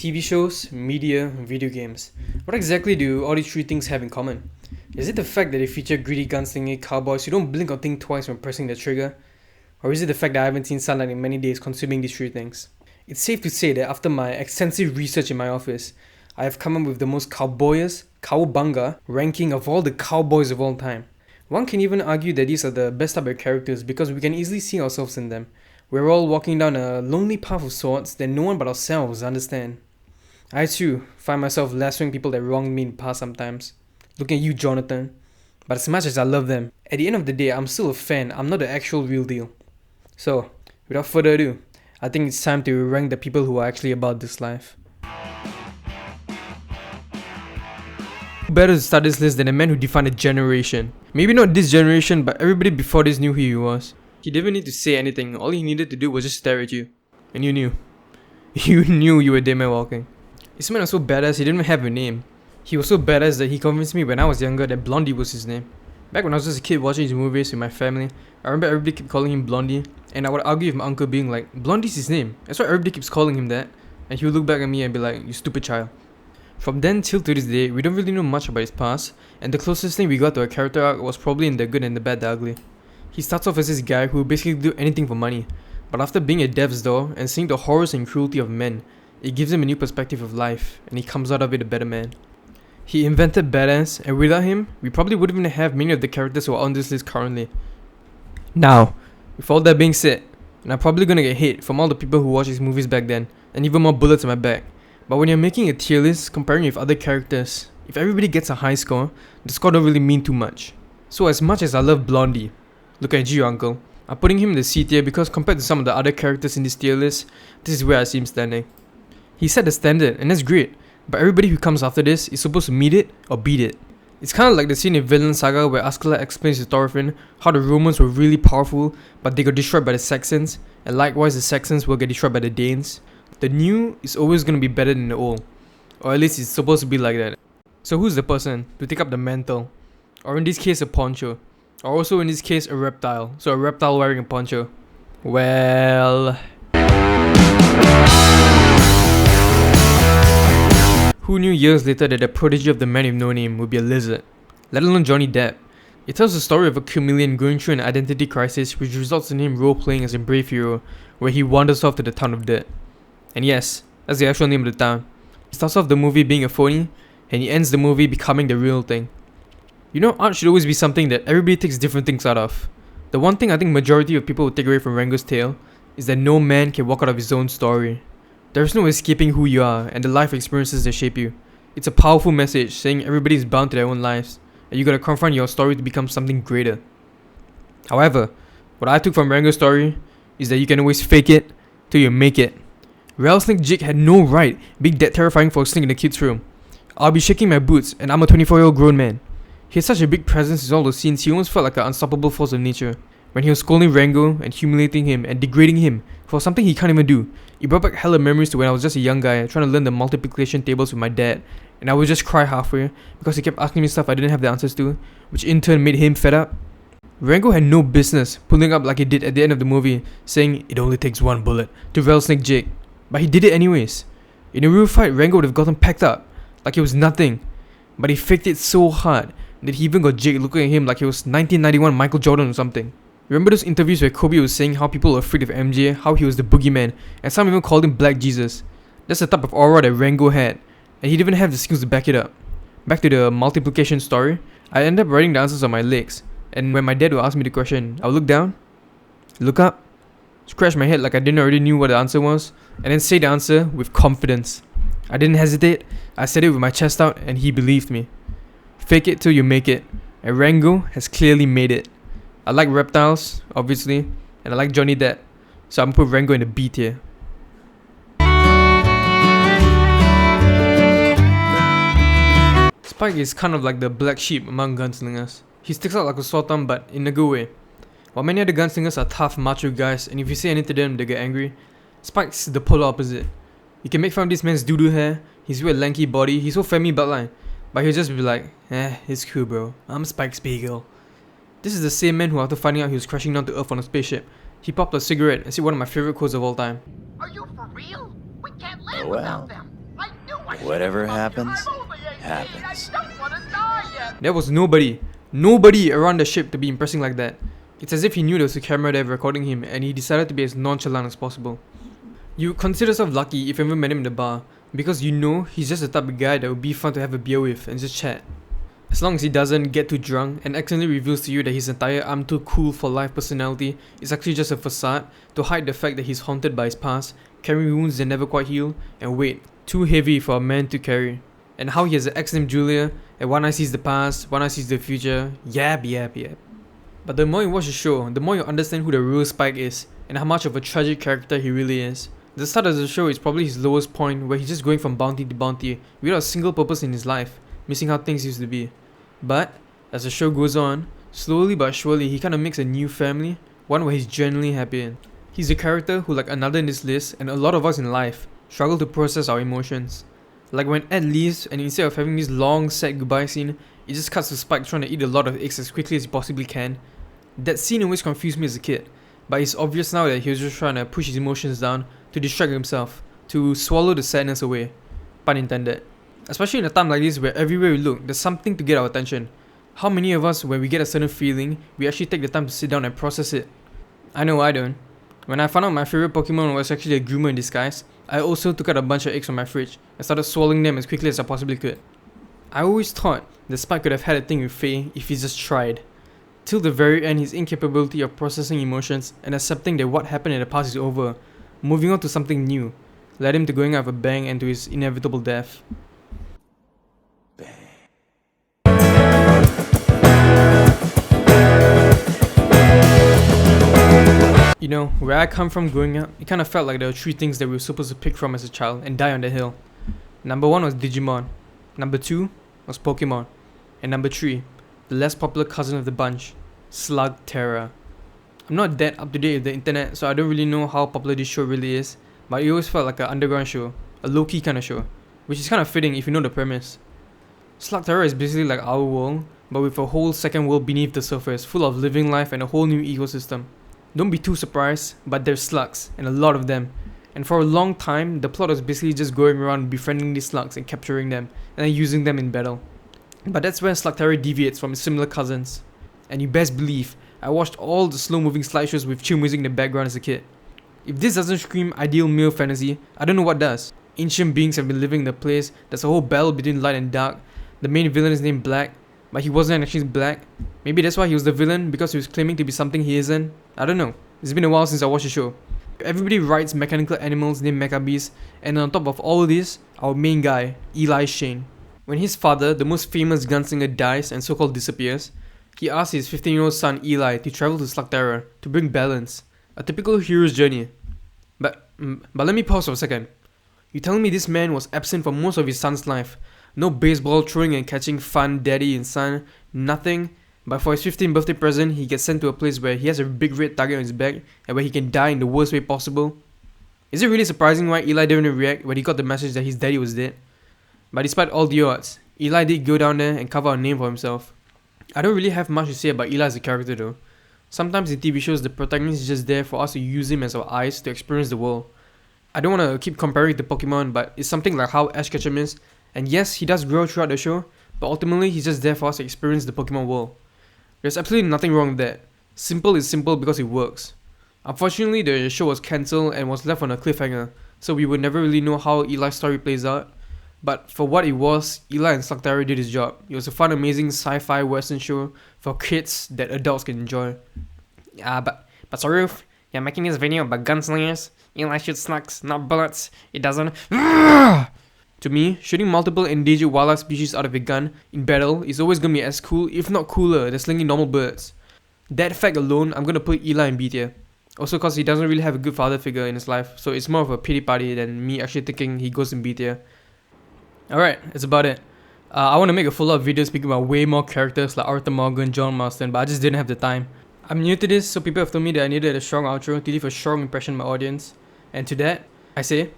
TV shows, media, and video games. What exactly do all these three things have in common? Is it the fact that they feature greedy gunslinging cowboys who don't blink or think twice when pressing the trigger? Or is it the fact that I haven't seen sunlight in many days consuming these three things? It's safe to say that after my extensive research in my office, I have come up with the most cowboyous, cowabunga ranking of all the cowboys of all time. One can even argue that these are the best type of characters because we can easily see ourselves in them. We're all walking down a lonely path of sorts that no one but ourselves understand. I too find myself lassoing people that wronged me in the past sometimes. Looking at you, Jonathan. But as much as I love them, at the end of the day, I'm still a fan. I'm not the actual real deal. So, without further ado, I think it's time to rank the people who are actually about this life. Who better to start this list than a man who defined a generation? Maybe not this generation, but everybody before this knew who he was. He didn't need to say anything. All he needed to do was just stare at you. And you knew. You knew you were dead man walking. This man was so badass, he didn't even have a name. He was so badass that he convinced me when I was younger that Blondie was his name. Back when I was just a kid watching his movies with my family, I remember everybody kept calling him Blondie. And I would argue with my uncle being like, Blondie's his name. That's why everybody keeps calling him that. And he would look back at me and be like, you stupid child. From then till to this day, we don't really know much about his past. And the closest thing we got to a character arc was probably in The Good and the Bad, the Ugly. He starts off as this guy who basically do anything for money. But after being at death's door and seeing the horrors and cruelty of men, it gives him a new perspective of life, and he comes out of it a better man. He invented badass, and without him, we probably wouldn't even have many of the characters who are on this list currently. Now, with all that being said, and I'm probably gonna get hate from all the people who watched these movies back then, and even more bullets in my back. But when you're making a tier list comparing with other characters, if everybody gets a high score, the score don't really mean too much. So as much as I love Blondie, look at you, uncle, I'm putting him in the C tier because compared to some of the other characters in this tier list, this is where I see him standing. He set the standard, and that's great, but everybody who comes after this is supposed to meet it or beat it. It's kind of like the scene in Vinland Saga where Askeladd explains to Thorfinn how the Romans were really powerful, but they got destroyed by the Saxons, and likewise the Saxons will get destroyed by the Danes. The new is always going to be better than the old, or at least it's supposed to be like that. So who's the person to take up the mantle? Or in this case a poncho, or also in this case a reptile, so a reptile wearing a poncho? Well... Who knew years later that the prodigy of the man with no name would be a lizard? Let alone Johnny Depp. It tells the story of a chameleon going through an identity crisis which results in him role-playing as a brave hero, where he wanders off to the town of Dead. And yes, that's the actual name of the town. He starts off the movie being a phony, and he ends the movie becoming the real thing. You know, art should always be something that everybody takes different things out of. The one thing I think majority of people will take away from Rango's tale is that no man can walk out of his own story. There's no escaping who you are and the life experiences that shape you. It's a powerful message saying everybody is bound to their own lives, and you gotta confront your story to become something greater. However, what I took from Rango's story is that you can always fake it till you make it. Rattlesnake Jake had no right being that terrifying for a snake in the kids' room. I'll be shaking my boots and I'm a 24-year-old grown man. He had such a big presence in all those scenes, he almost felt like an unstoppable force of nature. When he was scolding Rango and humiliating him and degrading him for something he can't even do, it brought back hella memories to when I was just a young guy trying to learn the multiplication tables with my dad, and I would just cry halfway because he kept asking me stuff I didn't have the answers to, which in turn made him fed up. Rango had no business pulling up like he did at the end of the movie, saying it only takes one bullet to Rattlesnake Jake, but he did it anyways. In a real fight, Rango would have gotten packed up like it was nothing, but he faked it so hard that he even got Jake looking at him like he was 1991 Michael Jordan or something. Remember those interviews where Kobe was saying how people were afraid of MJ, how he was the boogeyman, and some even called him Black Jesus? That's the type of aura that Rango had, and he didn't even have the skills to back it up. Back to the multiplication story, I ended up writing the answers on my legs, and when my dad would ask me the question, I would look down, look up, scratch my head like I didn't already knew what the answer was, and then say the answer with confidence. I didn't hesitate, I said it with my chest out, and he believed me. Fake it till you make it, and Rango has clearly made it. I like reptiles, obviously, and I like Johnny Depp, so I'm gonna put Rango in the B tier. Spike is kind of like the black sheep among gunslingers. He sticks out like a sore thumb, but in a good way. While many other gunslingers are tough, macho guys, and if you say anything to them, they get angry, Spike's the polar opposite. You can make fun of this man's doo-doo hair, his weird lanky body, his whole family bloodline, but he'll just be like, it's cool bro, I'm Spike Spiegel. This is the same man who, after finding out he was crashing down to Earth on a spaceship, he popped a cigarette and said one of my favorite quotes of all time. Are you for real? We can't live without them. Whatever happens, happens. There was nobody around the ship to be impressing like that. It's as if he knew there was a camera there recording him and he decided to be as nonchalant as possible. You consider yourself lucky if you ever met him in the bar, because you know he's just the type of guy that would be fun to have a beer with and just chat. As long as he doesn't get too drunk and accidentally reveals to you that his entire I'm too cool for life personality is actually just a facade to hide the fact that he's haunted by his past, carrying wounds that never quite heal, and weight too heavy for a man to carry. And how he has an ex named Julia, and one eye sees the past, one eye sees the future, yap. But the more you watch the show, the more you understand who the real Spike is, and how much of a tragic character he really is. The start of the show is probably his lowest point, where he's just going from bounty to bounty without a single purpose in his life, missing how things used to be. But as the show goes on, slowly but surely he kinda makes a new family, one where he's genuinely happy in. He's a character who, like another in this list, and a lot of us in life, struggle to process our emotions. Like when Ed leaves and instead of having this long sad goodbye scene, it just cuts to Spike trying to eat a lot of eggs as quickly as he possibly can. That scene always confused me as a kid, but it's obvious now that he was just trying to push his emotions down to distract himself, to swallow the sadness away. Pun intended. Especially in a time like this where everywhere we look, there's something to get our attention. How many of us, when we get a certain feeling, we actually take the time to sit down and process it? I know I don't. When I found out my favorite Pokemon was actually a Groomer in disguise, I also took out a bunch of eggs from my fridge and started swallowing them as quickly as I possibly could. I always thought that Spike could have had a thing with Faye if he just tried. Till the very end, his incapability of processing emotions and accepting that what happened in the past is over, moving on to something new, led him to going out with a bang and to his inevitable death. You know, where I come from growing up, it kind of felt like there were 3 things that we were supposed to pick from as a child and die on the hill. Number 1 was Digimon, number 2 was Pokemon, and number 3, the less popular cousin of the bunch, Slugterra. I'm not that up to date with the internet, so I don't really know how popular this show really is, but it always felt like an underground show, a low-key kind of show, which is kind of fitting if you know the premise. Slugterra is basically like our world, but with a whole second world beneath the surface, full of living life and a whole new ecosystem. Don't be too surprised, but there's slugs, and a lot of them. And for a long time, the plot was basically just going around befriending these slugs and capturing them, and then using them in battle. But that's where Slugterra deviates from its similar cousins. And you best believe, I watched all the slow-moving slideshows with chill music in the background as a kid. If this doesn't scream ideal male fantasy, I don't know what does. Ancient beings have been living in the place, there's a whole battle between light and dark, the main villain is named Black, but he wasn't actually black. Maybe that's why he was the villain, because he was claiming to be something he isn't. I don't know. It's been a while since I watched the show. Everybody rides mechanical animals named Mecha Beasts, and on top of all of this, our main guy, Eli Shane. When his father, the most famous gunslinger, dies and so-called disappears, he asks his 15-year-old son Eli to travel to Slugterra to bring balance. A typical hero's journey. But let me pause for a second. You telling me this man was absent for most of his son's life? No baseball throwing and catching fun, daddy and son, nothing. But for his 15th birthday present, he gets sent to a place where he has a big red target on his back and where he can die in the worst way possible. Is it really surprising why Eli didn't react when he got the message that his daddy was dead? But despite all the odds, Eli did go down there and carve out a name for himself. I don't really have much to say about Eli as a character though. Sometimes in TV shows, the protagonist is just there for us to use him as our eyes to experience the world. I don't want to keep comparing it to Pokemon, but it's something like how Ash Ketchum is. And yes, he does grow throughout the show, but ultimately he's just there for us to experience the Pokemon world. There's absolutely nothing wrong with that. Simple is simple because it works. Unfortunately, the show was cancelled and was left on a cliffhanger, so we would never really know how Eli's story plays out. But for what it was, Eli and Slugterra did his job. It was a fun, amazing sci-fi western show for kids that adults can enjoy. But Saruf, you're making this video about gunslingers? Eli shoots slugs, not bullets. It doesn't... To me, shooting multiple endangered wildlife species out of a gun in battle is always gonna be as cool, if not cooler, than slinging normal bullets. That fact alone, I'm gonna put Eli in B tier. Also cause he doesn't really have a good father figure in his life, so it's more of a pity party than me actually thinking he goes in B tier. Alright, that's about it. I want to make a full-out video speaking about way more characters like Arthur Morgan, John Marston, but I just didn't have the time. I'm new to this, so people have told me that I needed a strong outro to leave a strong impression on my audience. And to that, I say...